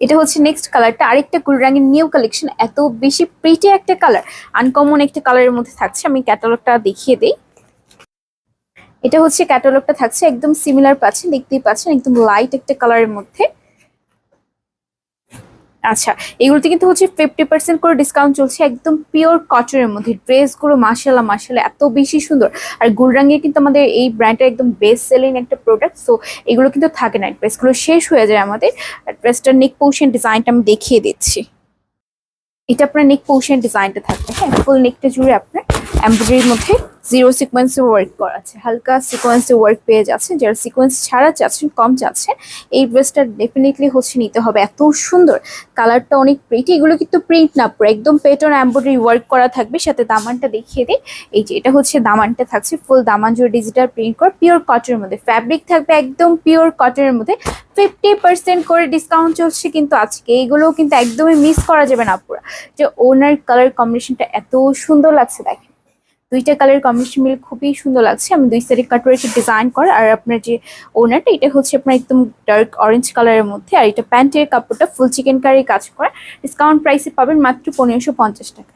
এটা হচ্ছে নেক্সট কালারটা, আরেকটা গুলরাঙের নিউ কালেকশন, এত বেশি প্রিটি একটা কালার, আনকমন একটা কালারের মধ্যে থাকছে। আমি ক্যাটালগটা দেখিয়ে দিই। এটা হচ্ছে ক্যাটালগটা থাকছে, একদম সিমিলার পাচ্ছেন, দেখতেই পাচ্ছেন একদম লাইট একটা কালারের মধ্যে। আচ্ছা, এগুলোতে কিন্তু হচ্ছে 50% করে ডিসকাউন্ট চলছে, একদম পিওর কটনের মধ্যে ড্রেসগুলো মাশাআল্লাহ মাশাআল্লাহ এত বেশি সুন্দর। আর গুলরাঙ্গের কিন্তু আমাদের এই ব্র্যান্ডটা একদম বেস্ট সেলিং একটা প্রোডাক্ট, সো এগুলো কিন্তু থাকে না, ড্রেসগুলো শেষ হয়ে যায় আমাদের। ড্রেসটার নেক পোর্শন ডিজাইনটা আমি দেখিয়ে দিচ্ছি। এটা আপনার নেক পোর্শন ডিজাইনটা থাকবে, হ্যাঁ, ফুল নেকটা জুড়ে আপনার এমব্রয়ডারির মধ্যে জিরো সিকোয়েন্সে ওয়ার্ক করা আছে, হালকা সিকোয়েন্সে ওয়ার্ক পেয়ে যাচ্ছেন। যারা সিকোয়েন্স ছাড়া চাচ্ছেন, কম চাচ্ছেন, এই ড্রেসটা ডেফিনেটলি হচ্ছে নিতে হবে, এত সুন্দর, কালারটা অনেক প্রিটি। এগুলো কিন্তু প্রিন্ট না, পুরো একদম পেটন এমব্রয়ডারি ওয়ার্ক করা থাকবে। সাথে দামানটা দেখিয়ে দিই, এই যে এটা হচ্ছে দামানটা থাকছে, ফুল দামান জুড়ে ডিজিটাল প্রিন্ট করা পিওর কটনের মধ্যে, ফ্যাব্রিক থাকবে একদম পিওর কটনের মধ্যে। 50% করে ডিসকাউন্ট চলছে কিন্তু আজকে, এইগুলো কিন্তু একদমই মিস করা যাবে না পুরো। যে ওনার কালার কম্বিনেশনটা এত সুন্দর লাগছে, দেখেন দুইটা কালার কম্বিনেশন মিলে খুবই সুন্দর লাগছে। আমি দুই সাইডে কাটওয়ার্কের ডিজাইন করা, আর আপনার যে ওনারটা এটা হচ্ছে আপনার একদম ডার্ক অরেঞ্জ কালারের মধ্যে, আর এটা প্যান্টের কাপড়টা ফুল চিকেন কারি কাজ করা। ডিসকাউন্ট প্রাইসে পাবেন মাত্র 1550 টাকা।